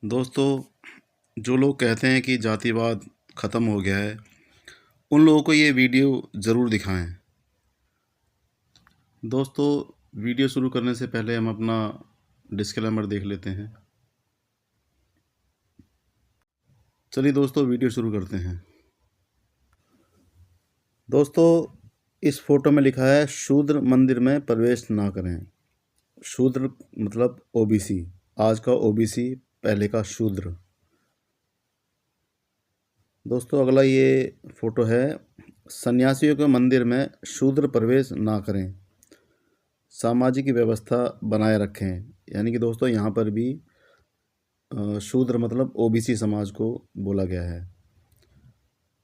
दोस्तों, जो लोग कहते हैं कि जातिवाद ख़त्म हो गया है, उन लोगों को ये वीडियो ज़रूर दिखाएं। दोस्तों, वीडियो शुरू करने से पहले हम अपना डिस्क्लेमर देख लेते हैं। चलिए दोस्तों, वीडियो शुरू करते हैं। दोस्तों, इस फोटो में लिखा है शूद्र मंदिर में प्रवेश ना करें। शूद्र मतलब ओबीसी, आज का ओबीसी, पहले का शूद्र। दोस्तों, अगला ये फ़ोटो है सन्यासियों के मंदिर में शूद्र प्रवेश ना करें, सामाजिक व्यवस्था बनाए रखें। यानी कि दोस्तों यहाँ पर भी शूद्र मतलब ओबीसी समाज को बोला गया है।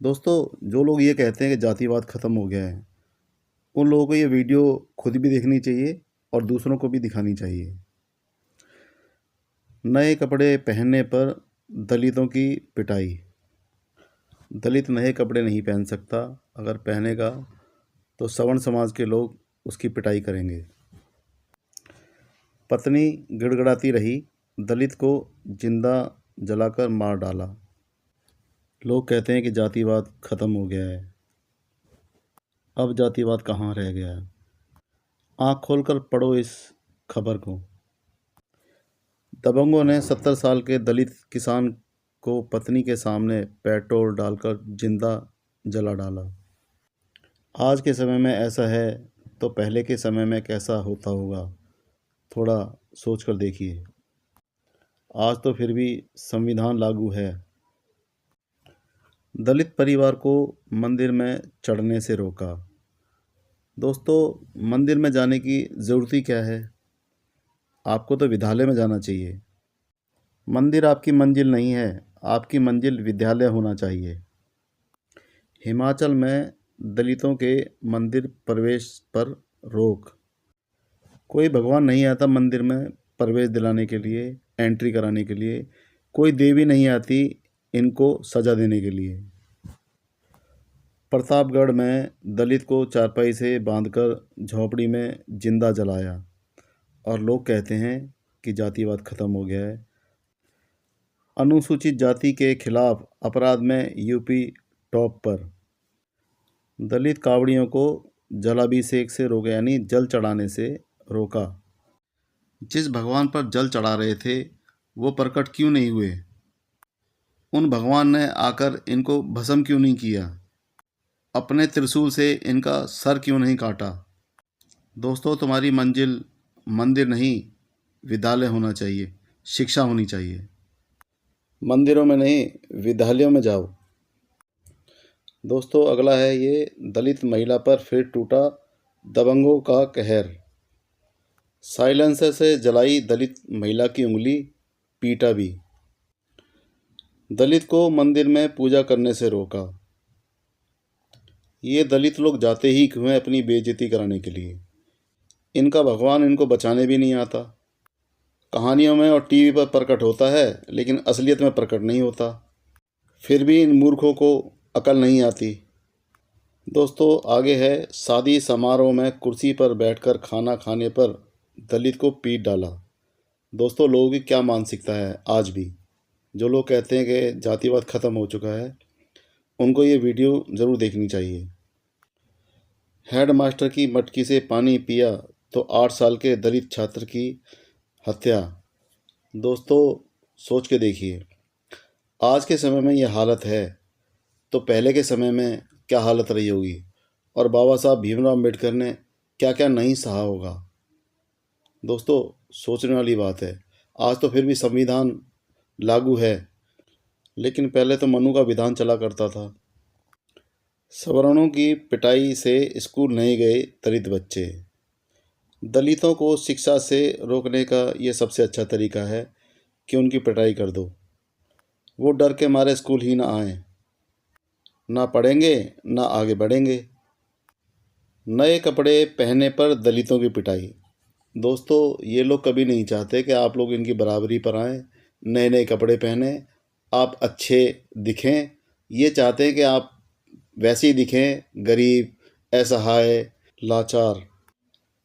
दोस्तों, जो लोग ये कहते हैं कि जातिवाद ख़त्म हो गया है, उन लोगों को ये वीडियो खुद भी देखनी चाहिए और दूसरों को भी दिखानी चाहिए। नए कपड़े पहनने पर दलितों की पिटाई। दलित नए कपड़े नहीं पहन सकता, अगर पहनेगा तो सवर्ण समाज के लोग उसकी पिटाई करेंगे। पत्नी गिड़गिड़ाती रही, दलित को जिंदा जलाकर मार डाला। लोग कहते हैं कि जातिवाद ख़त्म हो गया है। अब जातिवाद कहाँ रह गया है? आँख खोलकर पढ़ो इस खबर को। दबंगों ने 70 साल के दलित किसान को पत्नी के सामने पेट्रोल डालकर जिंदा जला डाला। आज के समय में ऐसा है तो पहले के समय में कैसा होता होगा, थोड़ा सोच कर देखिए। आज तो फिर भी संविधान लागू है। दलित परिवार को मंदिर में चढ़ने से रोका। दोस्तों, मंदिर में जाने की ज़रूरत ही क्या है? आपको तो विद्यालय में जाना चाहिए। मंदिर आपकी मंजिल नहीं है, आपकी मंजिल विद्यालय होना चाहिए। हिमाचल में दलितों के मंदिर प्रवेश पर रोक। कोई भगवान नहीं आता मंदिर में प्रवेश दिलाने के लिए, एंट्री कराने के लिए। कोई देवी नहीं आती इनको सज़ा देने के लिए। प्रतापगढ़ में दलित को चारपाई से बांधकर झोंपड़ी में जिंदा जलाया और लोग कहते हैं कि जातिवाद ख़त्म हो गया है। अनुसूचित जाति के खिलाफ अपराध में यूपी टॉप पर। दलित कावड़ियों को जलाभिषेक से रोका, यानी जल चढ़ाने से रोका। जिस भगवान पर जल चढ़ा रहे थे वो प्रकट क्यों नहीं हुए? उन भगवान ने आकर इनको भस्म क्यों नहीं किया? अपने त्रिशूल से इनका सर क्यों नहीं काटा? दोस्तों, तुम्हारी मंजिल मंदिर नहीं विद्यालय होना चाहिए, शिक्षा होनी चाहिए। मंदिरों में नहीं, विद्यालयों में जाओ। दोस्तों, अगला है ये दलित महिला पर फिर टूटा दबंगों का कहर। साइलेंसर से जलाई दलित महिला की उंगली, पीटा भी। दलित को मंदिर में पूजा करने से रोका। ये दलित लोग जाते ही क्यों हैं अपनी बेइज्जती कराने के लिए? इनका भगवान इनको बचाने भी नहीं आता। कहानियों में और टीवी पर प्रकट होता है, लेकिन असलियत में प्रकट नहीं होता। फिर भी इन मूर्खों को अकल नहीं आती। दोस्तों, आगे है शादी समारोह में कुर्सी पर बैठकर खाना खाने पर दलित को पीट डाला। दोस्तों, लोगों की क्या मानसिकता है आज भी। जो लोग कहते हैं कि जातिवाद ख़त्म हो चुका है, उनको ये वीडियो ज़रूर देखनी चाहिए। हेडमास्टर की मटकी से पानी पिया तो 8 साल के दलित छात्र की हत्या। दोस्तों, सोच के देखिए, आज के समय में ये हालत है तो पहले के समय में क्या हालत रही होगी, और बाबा साहब भीमराव अम्बेडकर ने क्या क्या नहीं सहा होगा। दोस्तों, सोचने वाली बात है। आज तो फिर भी संविधान लागू है, लेकिन पहले तो मनु का विधान चला करता था। सवर्णों की पिटाई से स्कूल नहीं गए दलित बच्चे। दलितों को शिक्षा से रोकने का ये सबसे अच्छा तरीका है कि उनकी पिटाई कर दो। वो डर के मारे स्कूल ही ना आए, ना पढ़ेंगे ना आगे बढ़ेंगे। नए कपड़े पहनने पर दलितों की पिटाई। दोस्तों, ये लोग कभी नहीं चाहते कि आप लोग इनकी बराबरी पर आएँ, नए नए कपड़े पहने, आप अच्छे दिखें। ये चाहते हैं कि आप वैसे ही दिखें, गरीब, असहाय, लाचार।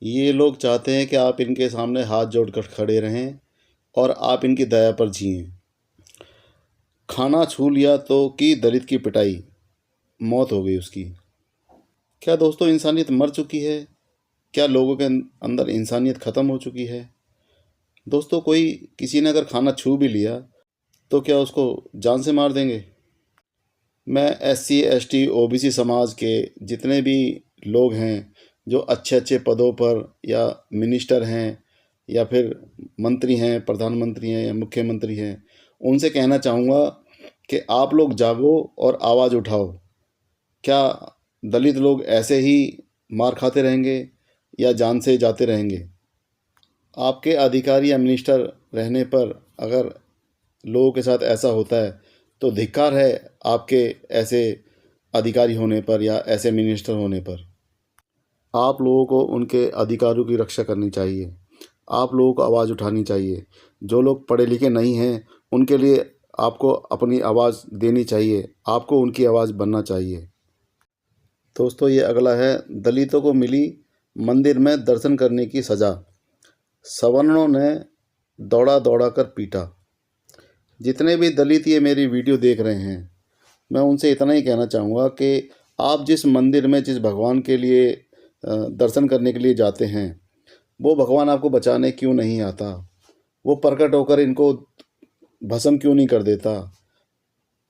ये लोग चाहते हैं कि आप इनके सामने हाथ जोड़कर खड़े रहें और आप इनकी दया पर जिएं। खाना छू लिया तो की दलित की पिटाई, मौत हो गई उसकी। क्या दोस्तों इंसानियत मर चुकी है? क्या लोगों के अंदर इंसानियत ख़त्म हो चुकी है? दोस्तों कोई किसी ने अगर खाना छू भी लिया तो क्या उसको जान से मार देंगे? मैं SC ST OBC समाज के जितने भी लोग हैं जो अच्छे अच्छे पदों पर या मिनिस्टर हैं या फिर मंत्री हैं, प्रधानमंत्री हैं या मुख्यमंत्री हैं, उनसे कहना चाहूँगा कि आप लोग जागो और आवाज़ उठाओ। क्या दलित लोग ऐसे ही मार खाते रहेंगे या जान से जाते रहेंगे? आपके अधिकारी या मिनिस्टर रहने पर अगर लोगों के साथ ऐसा होता है तो धिक्कार है आपके ऐसे अधिकारी होने पर या ऐसे मिनिस्टर होने पर। आप लोगों को उनके अधिकारों की रक्षा करनी चाहिए। आप लोगों को आवाज़ उठानी चाहिए। जो लोग पढ़े लिखे नहीं हैं उनके लिए आपको अपनी आवाज़ देनी चाहिए। आपको उनकी आवाज़ बनना चाहिए। दोस्तों ये अगला है, दलितों को मिली मंदिर में दर्शन करने की सज़ा, सवर्णों ने दौड़ा दौड़ा कर पीटा। जितने भी दलित ये मेरी वीडियो देख रहे हैं, मैं उनसे इतना ही कहना चाहूँगा कि आप जिस मंदिर में जिस भगवान के लिए दर्शन करने के लिए जाते हैं, वो भगवान आपको बचाने क्यों नहीं आता? वो प्रकट होकर इनको भस्म क्यों नहीं कर देता?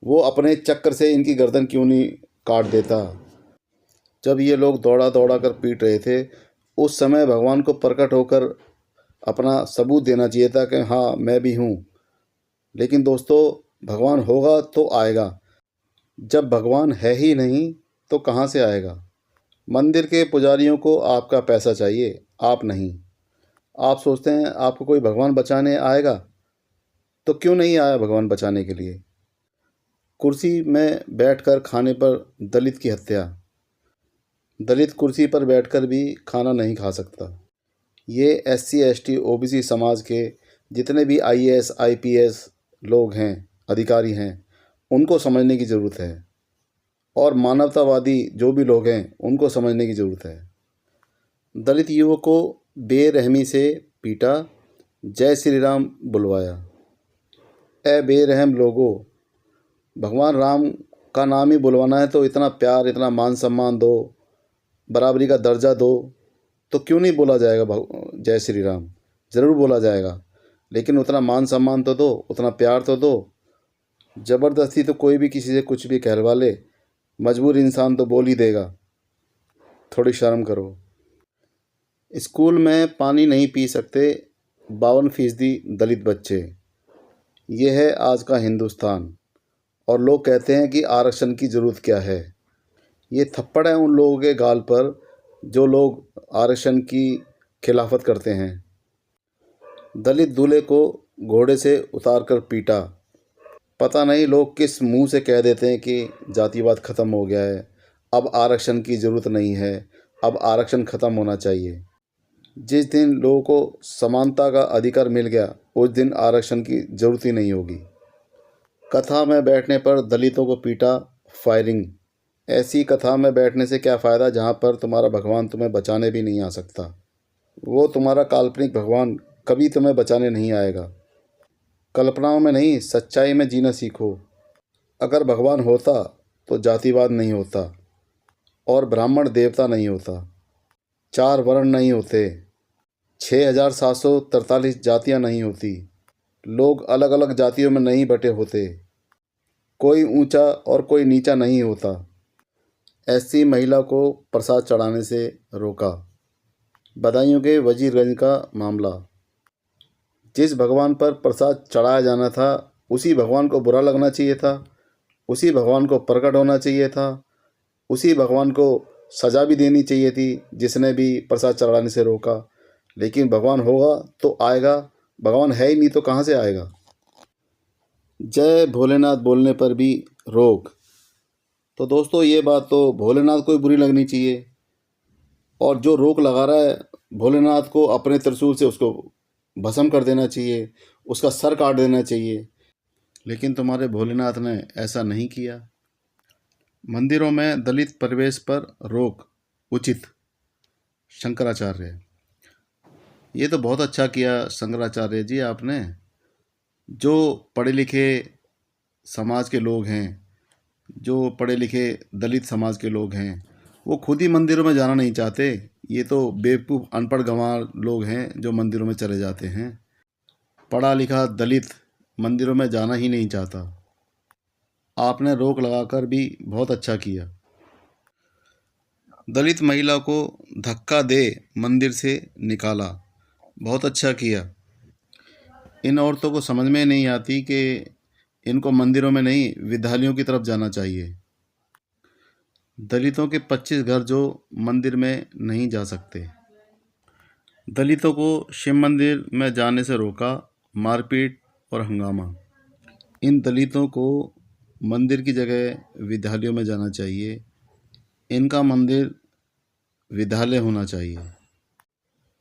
वो अपने चक्कर से इनकी गर्दन क्यों नहीं काट देता? जब ये लोग दौड़ा दौड़ा कर पीट रहे थे, उस समय भगवान को प्रकट होकर अपना सबूत देना चाहिए था कि हाँ मैं भी हूँ। लेकिन दोस्तों भगवान होगा तो आएगा, जब भगवान है ही नहीं तो कहाँ से आएगा? मंदिर के पुजारियों को आपका पैसा चाहिए, आप नहीं। आप सोचते हैं आपको कोई भगवान बचाने आएगा, तो क्यों नहीं आया भगवान बचाने के लिए? कुर्सी में बैठकर खाने पर दलित की हत्या। दलित कुर्सी पर बैठकर भी खाना नहीं खा सकता। ये SC ST OBC समाज के जितने भी IAS IPS लोग हैं, अधिकारी हैं, उनको समझने की ज़रूरत है। और मानवतावादी जो भी लोग हैं उनको समझने की ज़रूरत है। दलित युवक को बेरहमी से पीटा, जय श्री राम बुलवाया। ए बेरहम लोगों, भगवान राम का नाम ही बुलवाना है तो इतना प्यार, इतना मान सम्मान दो, बराबरी का दर्जा दो, तो क्यों नहीं बोला जाएगा जय श्री राम? ज़रूर बोला जाएगा, लेकिन उतना मान सम्मान तो दो, उतना प्यार तो दो। ज़बरदस्ती तो कोई भी किसी से कुछ भी कहलवा ले, मजबूर इंसान तो बोल ही देगा। थोड़ी शर्म करो। स्कूल में पानी नहीं पी सकते 52% दलित बच्चे। ये है आज का हिंदुस्तान। और लोग कहते हैं कि आरक्षण की ज़रूरत क्या है। ये थप्पड़ है उन लोगों के गाल पर जो लोग आरक्षण की खिलाफत करते हैं। दलित दूल्हे को घोड़े से उतार कर पीटा। पता नहीं लोग किस मुंह से कह देते हैं कि जातिवाद ख़त्म हो गया है, अब आरक्षण की ज़रूरत नहीं है, अब आरक्षण ख़त्म होना चाहिए। जिस दिन लोगों को समानता का अधिकार मिल गया उस दिन आरक्षण की ज़रूरत ही नहीं होगी। कथा में बैठने पर दलितों को पीटा, फायरिंग। ऐसी कथा में बैठने से क्या फ़ायदा जहाँ पर तुम्हारा भगवान तुम्हें बचाने भी नहीं आ सकता। वो तुम्हारा काल्पनिक भगवान कभी तुम्हें बचाने नहीं आएगा। कल्पनाओं में नहीं, सच्चाई में जीना सीखो। अगर भगवान होता तो जातिवाद नहीं होता और ब्राह्मण देवता नहीं होता, 4 वर्ण नहीं होते, 6743 जातियाँ नहीं होती, लोग अलग अलग जातियों में नहीं बटे होते, कोई ऊंचा और कोई नीचा नहीं होता। ऐसी महिला को प्रसाद चढ़ाने से रोका। बदायूं के वजीरगंज का मामला। जिस भगवान पर प्रसाद चढ़ाया जाना था उसी भगवान को बुरा लगना चाहिए था, उसी भगवान को प्रकट होना चाहिए था, उसी भगवान को सज़ा भी देनी चाहिए थी जिसने भी प्रसाद चढ़ाने से रोका। लेकिन भगवान होगा तो आएगा, भगवान है ही नहीं तो कहाँ से आएगा? जय भोलेनाथ बोलने पर भी रोक। तो दोस्तों ये बात तो भोलेनाथ को ही बुरी लगनी चाहिए, और जो रोक लगा रहा है भोलेनाथ को अपने त्रिशूल से उसको भस्म कर देना चाहिए, उसका सर काट देना चाहिए। लेकिन तुम्हारे भोलेनाथ ने ऐसा नहीं किया। मंदिरों में दलित प्रवेश पर रोक उचित, शंकराचार्य। ये तो बहुत अच्छा किया शंकराचार्य जी आपने। जो पढ़े लिखे समाज के लोग हैं, जो पढ़े लिखे दलित समाज के लोग हैं, वो खुद ही मंदिरों में जाना नहीं चाहते। ये तो बेवकूफ़ अनपढ़ गंवार लोग हैं जो मंदिरों में चले जाते हैं। पढ़ा लिखा दलित मंदिरों में जाना ही नहीं चाहता। आपने रोक लगाकर भी बहुत अच्छा किया। दलित महिला को धक्का दे मंदिर से निकाला, बहुत अच्छा किया। इन औरतों को समझ में नहीं आती कि इनको मंदिरों में नहीं विद्यालयों की तरफ जाना चाहिए। दलितों के 25 घर जो मंदिर में नहीं जा सकते। दलितों को शिव मंदिर में जाने से रोका, मारपीट और हंगामा। इन दलितों को मंदिर की जगह विद्यालयों में जाना चाहिए। इनका मंदिर विद्यालय होना चाहिए।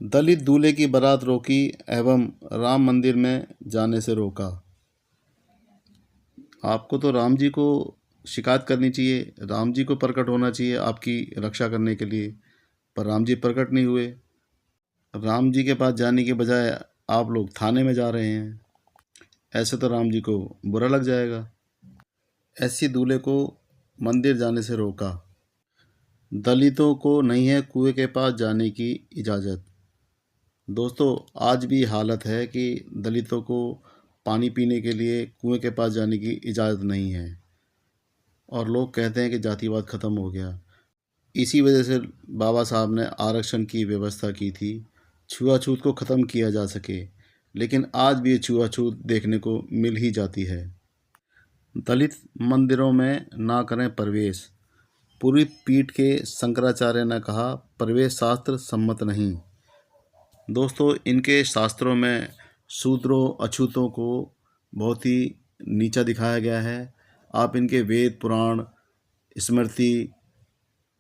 दलित दूल्हे की बारात रोकी एवं राम मंदिर में जाने से रोका। आपको तो राम जी को शिकायत करनी चाहिए, राम जी को प्रकट होना चाहिए आपकी रक्षा करने के लिए, पर राम जी प्रकट नहीं हुए। राम जी के पास जाने के बजाय आप लोग थाने में जा रहे हैं। ऐसे तो राम जी को बुरा लग जाएगा। ऐसी दूल्हे को मंदिर जाने से रोका। दलितों को नहीं है कुएं के पास जाने की इजाज़त। दोस्तों, आज भी हालत है कि दलितों को पानी पीने के लिए कुएं के पास जाने की इजाज़त नहीं है, और लोग कहते हैं कि जातिवाद ख़त्म हो गया। इसी वजह से बाबा साहब ने आरक्षण की व्यवस्था की थी, छुआछूत को ख़त्म किया जा सके, लेकिन आज भी ये छुआछूत देखने को मिल ही जाती है। दलित मंदिरों में ना करें प्रवेश। पूरी पीठ के शंकराचार्य ने कहा प्रवेश शास्त्र सम्मत नहीं। दोस्तों, इनके शास्त्रों में शूद्रों अछूतों को बहुत ही नीचा दिखाया गया है। आप इनके वेद पुराण स्मृति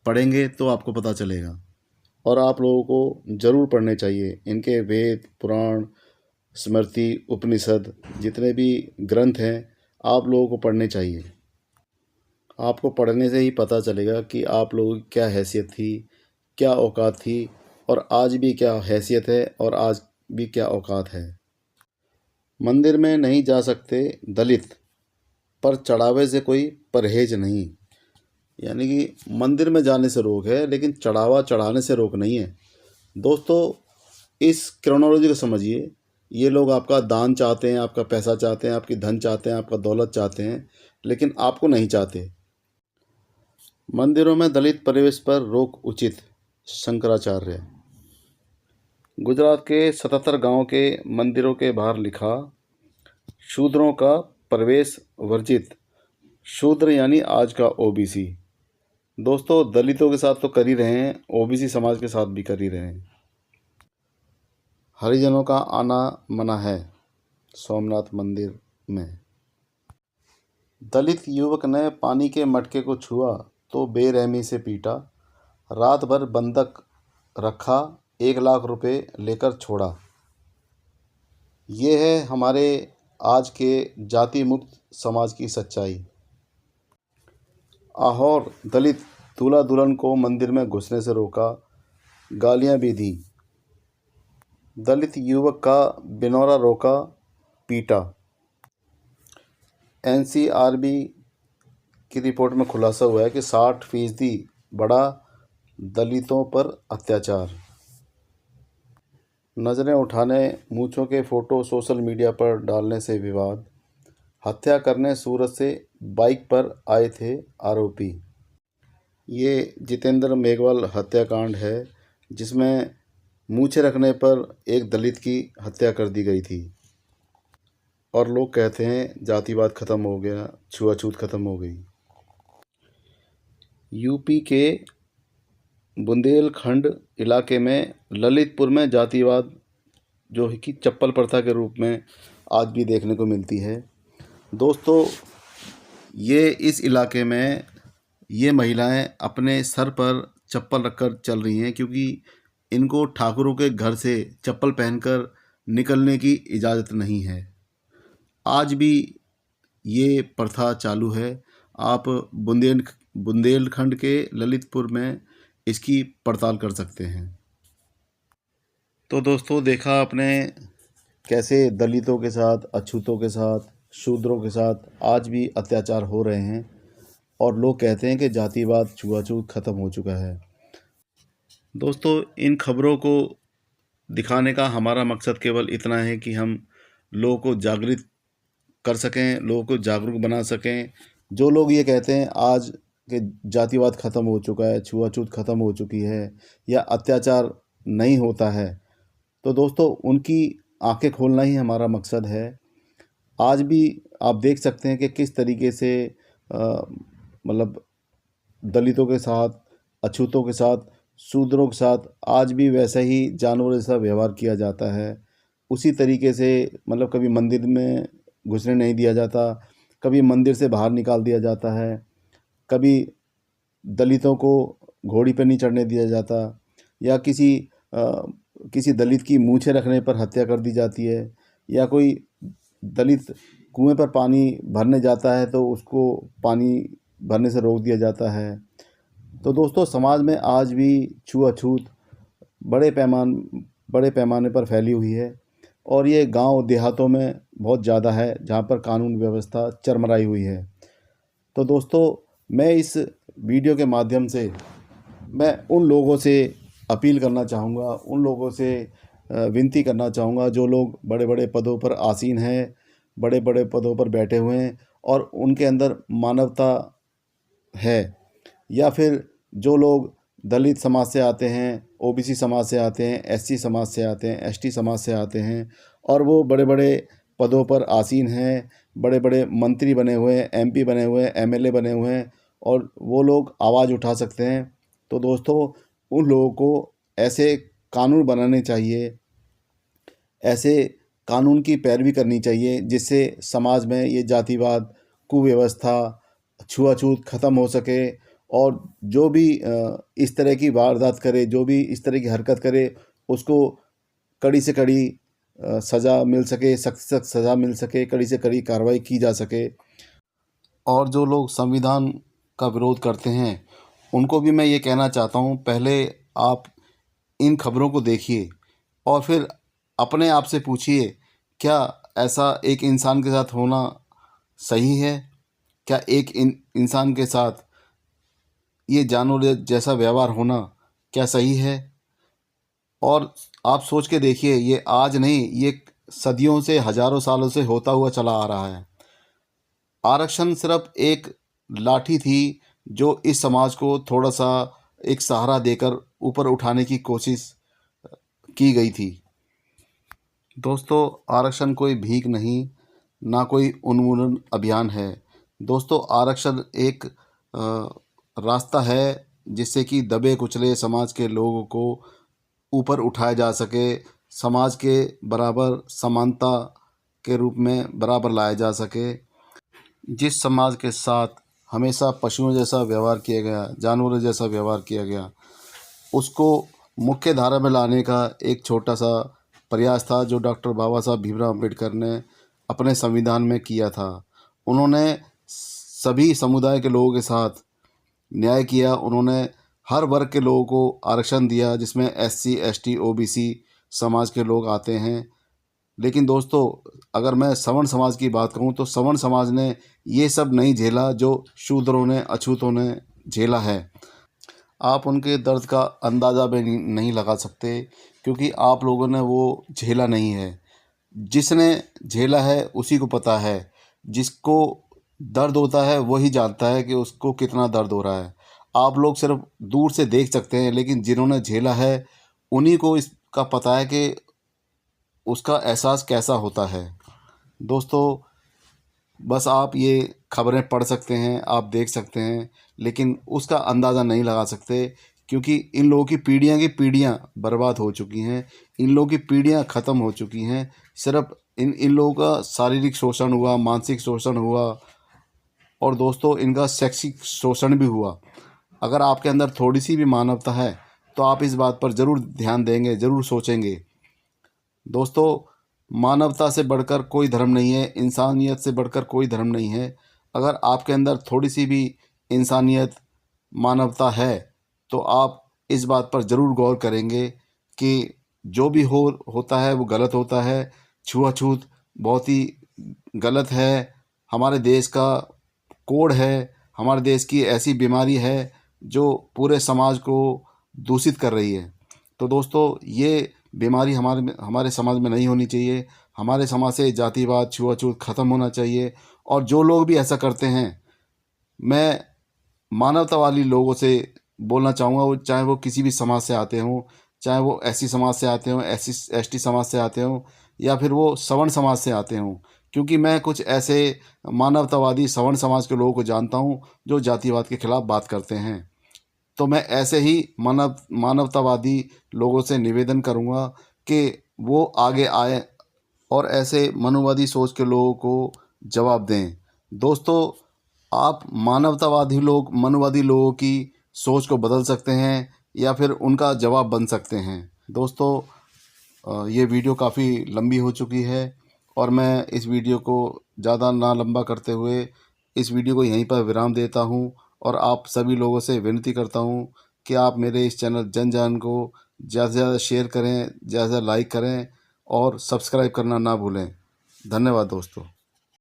पढ़ेंगे तो आपको पता चलेगा, और आप लोगों को ज़रूर पढ़ने चाहिए। इनके वेद पुराण स्मृति उपनिषद जितने भी ग्रंथ हैं आप लोगों को पढ़ने चाहिए। आपको पढ़ने से ही पता चलेगा कि आप लोगों की क्या हैसियत थी, क्या औकात थी, और आज भी क्या हैसियत है और आज भी क्या औकात है। मंदिर में नहीं जा सकते दलित, पर चढ़ावे से कोई परहेज नहीं। यानी कि मंदिर में जाने से रोक है, लेकिन चढ़ावा चढ़ाने से रोक नहीं है। दोस्तों, इस क्रोनोलॉजी को समझिए। ये लोग आपका दान चाहते हैं, आपका पैसा चाहते हैं, आपकी धन चाहते हैं, आपका दौलत चाहते हैं, लेकिन आपको नहीं चाहते। मंदिरों में दलित प्रवेश पर रोक उचित, शंकराचार्य। गुजरात के 77 गांव के मंदिरों के बाहर लिखा, शूद्रों का प्रवेश वर्जित। शूद्र यानी आज का ओबीसी। दोस्तों, दलितों के साथ तो कर ही रहे हैं, ओबीसी समाज के साथ भी कर ही रहे हैं। हरिजनों का आना मना है सोमनाथ मंदिर में। दलित युवक ने पानी के मटके को छुआ तो बेरहमी से पीटा। रात भर बंधक रखा, 1 लाख रुपए लेकर छोड़ा। ये है हमारे आज के जाति मुक्त समाज की सच्चाई। आहोर दलित दूल्हा दुल्हन को मंदिर में घुसने से रोका, गालियां भी दी। दलित युवक का बिनौरा रोका, पीटा। एनसीआरबी की रिपोर्ट में खुलासा हुआ है कि 60% बढ़ा दलितों पर अत्याचार। नज़रें उठाने, मूंछों के फ़ोटो सोशल मीडिया पर डालने से विवाद। हत्या करने सूरत से बाइक पर आए थे आरोपी। ये जितेंद्र मेघवाल हत्याकांड है, जिसमें मूंछें रखने पर एक दलित की हत्या कर दी गई थी, और लोग कहते हैं जातिवाद ख़त्म हो गया, छुआछूत ख़त्म हो गई। यूपी के बुंदेलखंड इलाके में ललितपुर में जातिवाद जो है कि चप्पल प्रथा के रूप में आज भी देखने को मिलती है। दोस्तों, ये इस इलाके में ये महिलाएं अपने सर पर चप्पल रखकर चल रही हैं, क्योंकि इनको ठाकुरों के घर से चप्पल पहनकर निकलने की इजाज़त नहीं है। आज भी ये प्रथा चालू है। आप बुंदेलखंड के ललितपुर में इसकी पड़ताल कर सकते हैं। तो दोस्तों, देखा आपने कैसे दलितों के साथ, अछूतों के साथ, शूद्रों के साथ आज भी अत्याचार हो रहे हैं और लोग कहते हैं कि जातिवाद छुआछूत ख़त्म हो चुका है। दोस्तों, इन खबरों को दिखाने का हमारा मकसद केवल इतना है कि हम लोगों को जागृत कर सकें, लोगों को जागरूक बना सकें। जो लोग ये कहते हैं आज कि जातिवाद ख़त्म हो चुका है, छुआछूत ख़त्म हो चुकी है या अत्याचार नहीं होता है, तो दोस्तों उनकी आंखें खोलना ही हमारा मकसद है। आज भी आप देख सकते हैं कि किस तरीके से मतलब दलितों के साथ, अछूतों के साथ, शूद्रों के साथ आज भी वैसा ही जानवरों जैसा व्यवहार किया जाता है। उसी तरीके से मतलब कभी मंदिर में घुसने नहीं दिया जाता, कभी मंदिर से बाहर निकाल दिया जाता है, कभी दलितों को घोड़ी पर नहीं चढ़ने दिया जाता, या किसी दलित की मूंछें रखने पर हत्या कर दी जाती है, या कोई दलित कुएं पर पानी भरने जाता है तो उसको पानी भरने से रोक दिया जाता है। तो दोस्तों, समाज में आज भी छुआछूत बड़े पैमाने पर फैली हुई है और ये गांव देहातों में बहुत ज़्यादा है जहां पर कानून व्यवस्था चरमराई हुई है। तो दोस्तों, मैं इस वीडियो के माध्यम से मैं उन लोगों से अपील करना चाहूँगा, उन लोगों से विनती करना चाहूँगा जो लोग बड़े बड़े पदों पर आसीन हैं, बड़े बड़े पदों पर बैठे हुए हैं और उनके अंदर मानवता है, या फिर जो लोग दलित समाज से आते हैं, ओबीसी समाज से आते हैं, एससी समाज से आते हैं, एसटी समाज से आते हैं और वो बड़े बड़े पदों पर आसीन हैं, बड़े बड़े मंत्री बने हुए हैं, एमपी बने हुए हैं, एमएलए बने हुए हैं और वो लोग आवाज़ उठा सकते हैं। तो दोस्तों, उन लोगों को ऐसे कानून बनाने चाहिए, ऐसे कानून की पैरवी करनी चाहिए जिससे समाज में ये जातिवाद, कुव्यवस्था, छुआछूत ख़त्म हो सके और जो भी इस तरह की वारदात करे, जो भी इस तरह की हरकत करे, उसको कड़ी से कड़ी सज़ा मिल सके, सख्त से सख्त सज़ा मिल सके, कड़ी से कड़ी कार्रवाई की जा सके। और जो लोग संविधान का विरोध करते हैं उनको भी मैं ये कहना चाहता हूँ, पहले आप इन खबरों को देखिए और फिर अपने आप से पूछिए, क्या ऐसा एक इंसान के साथ होना सही है? क्या एक इंसान के साथ ये जानवर जैसा व्यवहार होना क्या सही है? और आप सोच के देखिए, ये आज नहीं, ये सदियों से, हजारों सालों से होता हुआ चला आ रहा है। आरक्षण सिर्फ एक लाठी थी जो इस समाज को थोड़ा सा एक सहारा देकर ऊपर उठाने की कोशिश की गई थी। दोस्तों, आरक्षण कोई भीख नहीं, ना कोई उन्मूलन अभियान है। दोस्तों, आरक्षण एक रास्ता है जिससे कि दबे कुचले समाज के लोगों को ऊपर उठाया जा सके, समाज के बराबर समानता के रूप में बराबर लाया जा सके। जिस समाज के साथ हमेशा पशुओं जैसा व्यवहार किया गया, जानवरों जैसा व्यवहार किया गया, उसको मुख्य धारा में लाने का एक छोटा सा प्रयास था जो डॉक्टर बाबा साहब भीमराव अम्बेडकर ने अपने संविधान में किया था। उन्होंने सभी समुदाय के लोगों के साथ न्याय किया। उन्होंने हर वर्ग के लोगों को आरक्षण दिया जिसमें एससी, एसटी, ओबीसी समाज के लोग आते हैं। लेकिन दोस्तों, अगर मैं सवर्ण समाज की बात करूं तो सवर्ण समाज ने ये सब नहीं झेला जो शूद्रों ने, अछूतों ने झेला है। आप उनके दर्द का अंदाज़ा भी नहीं लगा सकते क्योंकि आप लोगों ने वो झेला नहीं है। जिसने झेला है उसी को पता है। जिसको दर्द होता है वही जानता है कि उसको कितना दर्द हो रहा है। आप लोग सिर्फ दूर से देख सकते हैं, लेकिन जिन्होंने झेला है उन्हीं को इसका पता है कि उसका एहसास कैसा होता है। दोस्तों, बस आप ये खबरें पढ़ सकते हैं, आप देख सकते हैं, लेकिन उसका अंदाज़ा नहीं लगा सकते क्योंकि इन लोगों की पीढ़ियाँ बर्बाद हो चुकी हैं। इन लोगों की पीढ़ियाँ ख़त्म हो चुकी हैं। सिर्फ इन लोगों का शारीरिक शोषण हुआ, मानसिक शोषण हुआ और दोस्तों इनका शैक्षिक शोषण भी हुआ। अगर आपके अंदर थोड़ी सी भी मानवता है तो आप इस बात पर ज़रूर ध्यान देंगे, ज़रूर सोचेंगे। दोस्तों, मानवता से बढ़कर कोई धर्म नहीं है, इंसानियत से बढ़कर कोई धर्म नहीं है। अगर आपके अंदर थोड़ी सी भी इंसानियत, मानवता है तो आप इस बात पर ज़रूर गौर करेंगे कि जो भी होता है वो गलत होता है। छुआछूत बहुत ही गलत है, हमारे देश का कोड है, हमारे देश की ऐसी बीमारी है जो पूरे समाज को दूषित कर रही है। तो दोस्तों, ये बीमारी हमारे समाज में नहीं होनी चाहिए। हमारे समाज से जातिवाद, छुआछूत ख़त्म होना चाहिए। और जो लोग भी ऐसा करते हैं, मैं मानवतावादी लोगों से बोलना चाहूँगा, वो चाहे वो किसी भी समाज से आते हों, चाहे वो एससी समाज से आते हों, एसटी समाज से आते हों, या फिर वो सवर्ण समाज से आते हों। क्योंकि मैं कुछ ऐसे मानवतावादी सवर्ण समाज के लोगों को जानता हूँ जो जातिवाद के खिलाफ बात करते हैं। तो मैं ऐसे ही मानवतावादी लोगों से निवेदन करूँगा कि वो आगे आए और ऐसे मनुवादी सोच के लोगों को जवाब दें। दोस्तों, आप मनुवादी लोगों की सोच को बदल सकते हैं या फिर उनका जवाब बन सकते हैं। दोस्तों, ये वीडियो काफ़ी लंबी हो चुकी है और मैं इस वीडियो को ज़्यादा ना लंबा करते हुए इस वीडियो को यहीं पर विराम देता हूँ और आप सभी लोगों से विनती करता हूँ कि आप मेरे इस चैनल जन जान को ज़्यादा से ज़्यादा शेयर करें, ज़्यादा से ज़्यादा लाइक करें और सब्सक्राइब करना ना भूलें। धन्यवाद दोस्तों।